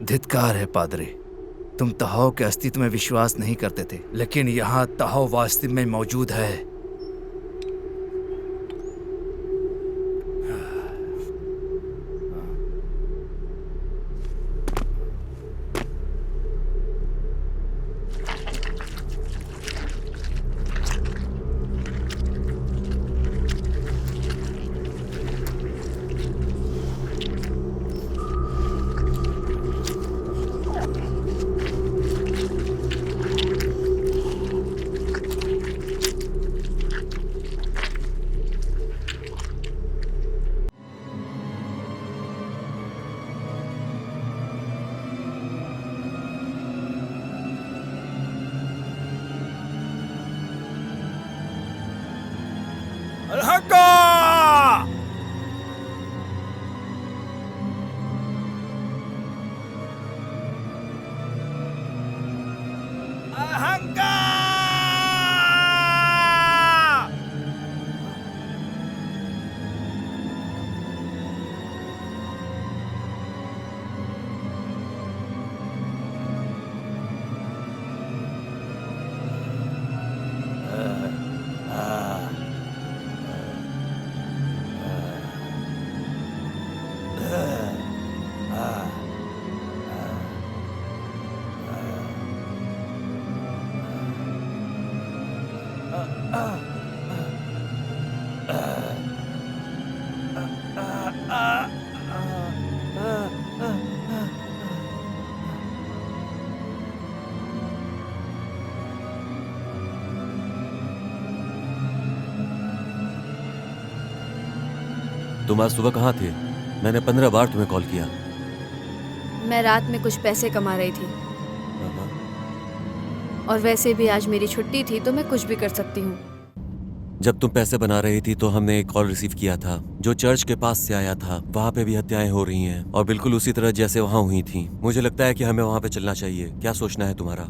धिक्कार है पादरी, तुम तहाव के अस्तित्व में विश्वास नहीं करते थे, लेकिन यहाँ तहाव वास्तव में मौजूद है। तुम आज सुबह कहाँ थे? मैंने 15 बार तुम्हें कॉल किया। मैं रात में कुछ पैसे कमा रही थी, और वैसे भी आज मेरी छुट्टी थी तो मैं कुछ भी कर सकती हूँ। जब तुम पैसे बना रही थी तो हमने एक कॉल रिसीव किया था जो चर्च के पास से आया था। वहाँ पे भी हत्याएं हो रही हैं और बिल्कुल उसी तरह जैसे वहाँ हुई थी। मुझे लगता है कि हमें वहाँ पे चलना चाहिए। क्या सोचना है तुम्हारा?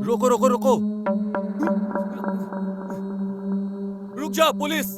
रोको रोको रोको, रुक जा पुलिस।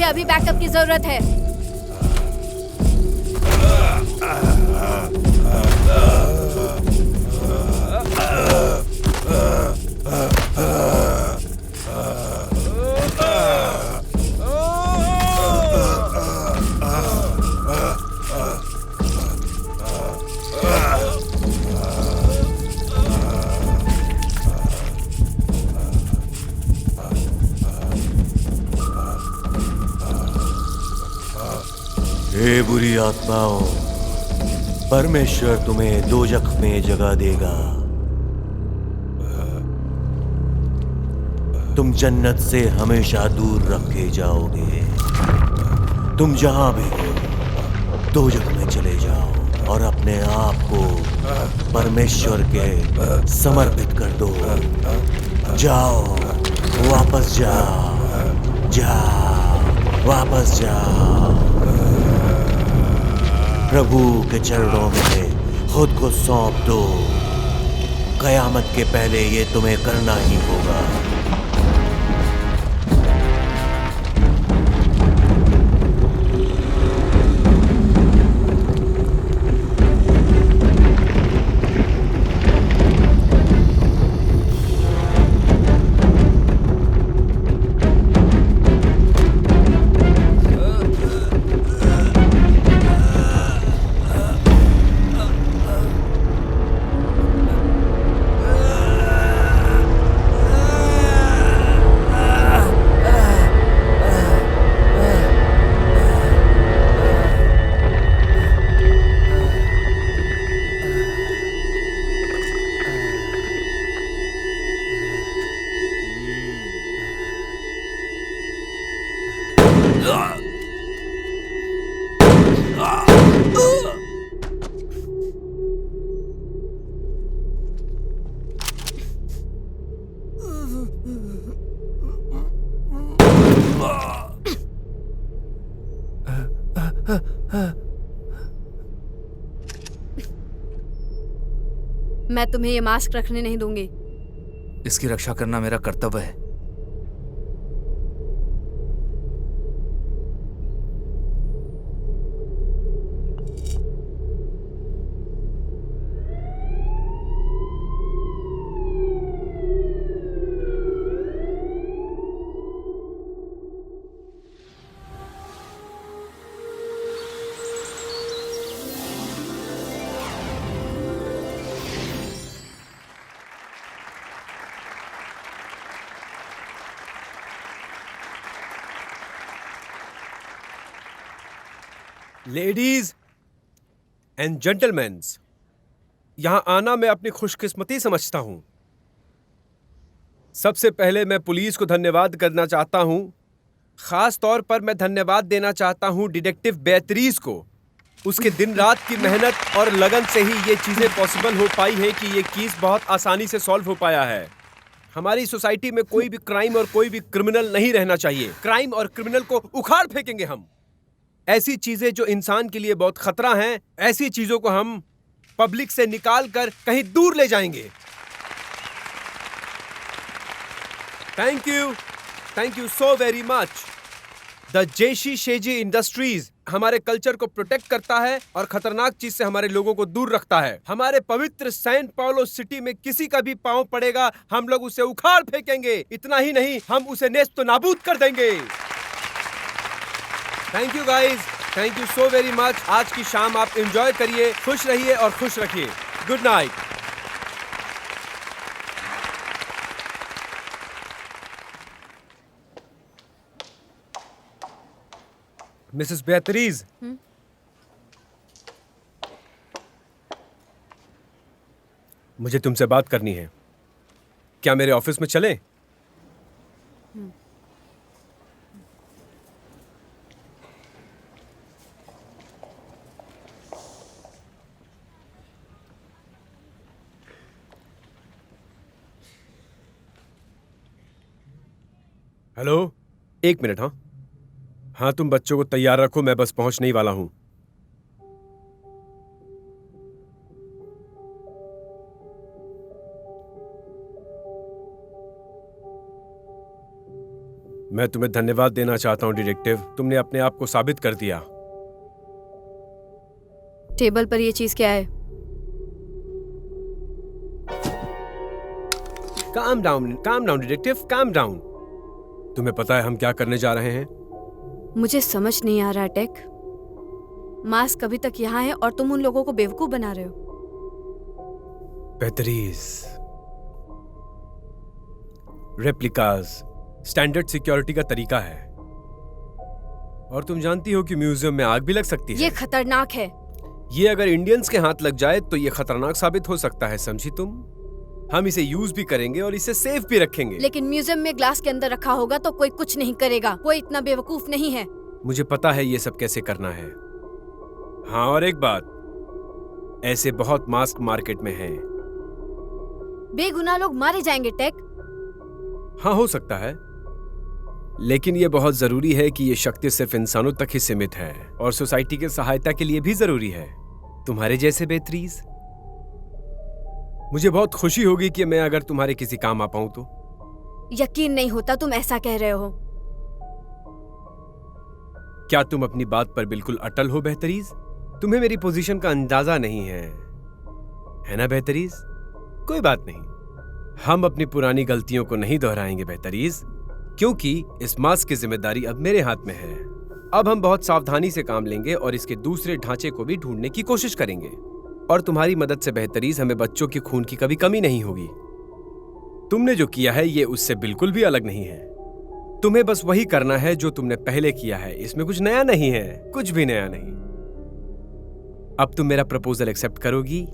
अभी बैकअप की जरूरत है। हे बुरी आत्माओं, परमेश्वर तुम्हें दोजख में जगह देगा। तुम जन्नत से हमेशा दूर रखे जाओगे। तुम जहां भी हो दोजख में चले जाओ और अपने आप को परमेश्वर के समर्पित कर दो। जाओ, वापस जाओ, जाओ, वापस जाओ। प्रभु के चरणों में खुद को सौंप दो। कयामत के पहले ये तुम्हें करना ही होगा। मैं तुम्हें ये मास्क रखने नहीं दूंगी। इसकी रक्षा करना मेरा कर्तव्य है। लेडीज एंड जेंटलमैन, यहां आना मैं अपनी खुशकिस्मती समझता हूं। सबसे पहले मैं पुलिस को धन्यवाद करना चाहता हूं। खास तौर पर मैं धन्यवाद देना चाहता हूं डिटेक्टिव बेतरीज को। उसके दिन रात की मेहनत और लगन से ही ये चीजें पॉसिबल हो पाई है कि ये केस बहुत आसानी से सॉल्व हो पाया है। हमारी सोसाइटी में कोई भी क्राइम और कोई भी क्रिमिनल नहीं रहना चाहिए। क्राइम और क्रिमिनल को उखाड़ फेंकेंगे हम। ऐसी चीजें जो इंसान के लिए बहुत खतरा हैं, ऐसी चीजों को हम पब्लिक से निकाल कर कहीं दूर ले जाएंगे। Thank you so very much. The जेशी शेजी इंडस्ट्रीज हमारे कल्चर को प्रोटेक्ट करता है और खतरनाक चीज से हमारे लोगों को दूर रखता है। हमारे पवित्र सैन पाउलो सिटी में किसी का भी पांव पड़ेगा हम लोग उसे उखाड़ फेंकेंगे। इतना ही नहीं, हम उसे नेस्त नाबूद कर देंगे। Thank you guys, thank you so very much. आज की शाम आप एंजॉय करिए, खुश रहिए और खुश रखिए। Good night. मिसेस बेतरीज, मुझे तुमसे बात करनी है। क्या मेरे ऑफिस में चलें? हेलो, एक मिनट। हाँ, तुम बच्चों को तैयार रखो, मैं बस पहुंचने ही वाला हूं। मैं तुम्हें धन्यवाद देना चाहता हूँ डिटेक्टिव। तुमने अपने आप को साबित कर दिया। टेबल पर ये चीज क्या है? Calm down detective, calm down. तुम्हें पता है हम क्या करने जा रहे हैं? मुझे समझ नहीं आ रहा टेक। मास्क अभी तक यहाँ है और तुम उन लोगों को बेवकूफ बना रहे हो। बेहतरीज रेप्लिकाज स्टैंडर्ड सिक्योरिटी का तरीका है, और तुम जानती हो कि म्यूजियम में आग भी लग सकती है। ये खतरनाक है। ये अगर इंडियंस के हाथ लग जाए तो ये खतरनाक साबित हो सकता है, समझी तुम? हम इसे यूज भी करेंगे और इसे सेफ भी रखेंगे। लेकिन म्यूजियम में ग्लास के अंदर रखा होगा तो कोई कुछ नहीं करेगा। कोई इतना बेवकूफ नहीं है। मुझे पता है ये सब कैसे करना है। हाँ, और एक बात, ऐसे बहुत मास्क मार्केट में हैं। बेगुनाह लोग मारे जाएंगे टेक। हाँ, हो सकता है, लेकिन ये बहुत जरूरी है कि ये शक्ति सिर्फ इंसानों तक ही सीमित है और सोसाइटी की सहायता के लिए भी जरूरी है। तुम्हारे जैसे बेहतरीज। मुझे बहुत खुशी होगी कि मैं अगर तुम्हारे किसी काम आ पाऊं तो। यकीन नहीं होता तुम ऐसा कह रहे हो। क्या तुम अपनी बात पर बिल्कुल अटल हो बेहतरीज? तुम्हें मेरी पोजीशन का अंदाजा नहीं है ना बेहतरीज? कोई बात नहीं, हम अपनी पुरानी गलतियों को नहीं दोहराएंगे बेहतरीज, क्योंकि इस मास्क की जिम्मेदारी अब मेरे हाथ में है। अब हम बहुत सावधानी से काम लेंगे और इसके दूसरे ढांचे को भी ढूंढने की कोशिश करेंगे, और तुम्हारी मदद से बेहतरीज हमें बच्चों की खून की कभी कमी नहीं होगी। तुमने जो किया है ये उससे बिल्कुल भी अलग नहीं है। तुम्हें बस वही करना है जो तुमने पहले किया है। इसमें कुछ नया नहीं है, कुछ भी नया नहीं। अब तुम मेरा प्रपोजल एक्सेप्ट करोगी?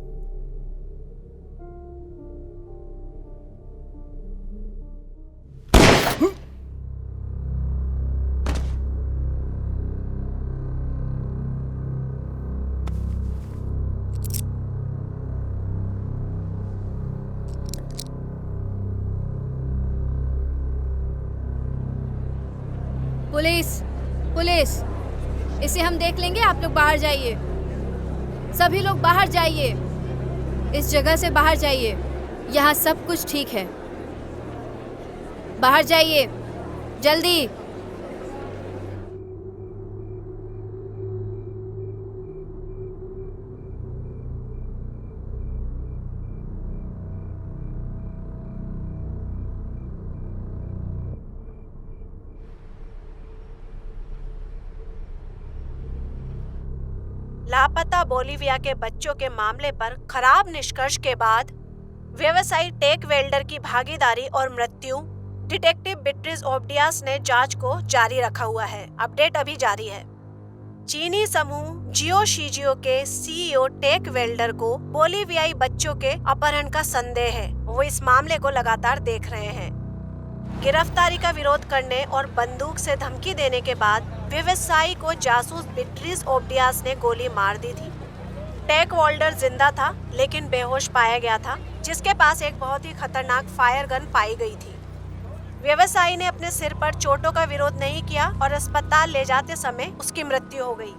पुलिस, पुलिस, इसे हम देख लेंगे। आप लोग बाहर जाइए। सभी लोग बाहर जाइए। इस जगह से बाहर जाइए। यहाँ सब कुछ ठीक है। बाहर जाइए, जल्दी। लापता बोलीविया के बच्चों के मामले पर खराब निष्कर्ष के बाद व्यवसायी टेक वेल्डर की भागीदारी और मृत्यु, डिटेक्टिव बीट्रिज ओब्डियास ने जांच को जारी रखा हुआ है। अपडेट अभी जारी है। चीनी समूह जियो शिजियो के सीईओ टेक वेल्डर को बोलीवियाई बच्चों के अपहरण का संदेह है। वो इस मामले को लगातार देख रहे हैं। गिरफ्तारी का विरोध करने और बंदूक से धमकी देने के बाद व्यवसायी को जासूस बीट्रिज ओब्डियास ने गोली मार दी थी। टेक वेल्डर जिंदा था लेकिन बेहोश पाया गया था, जिसके पास एक बहुत ही खतरनाक फायर गन पाई गई थी। व्यवसायी ने अपने सिर पर चोटों का विरोध नहीं किया और अस्पताल ले जाते समय उसकी मृत्यु हो गई।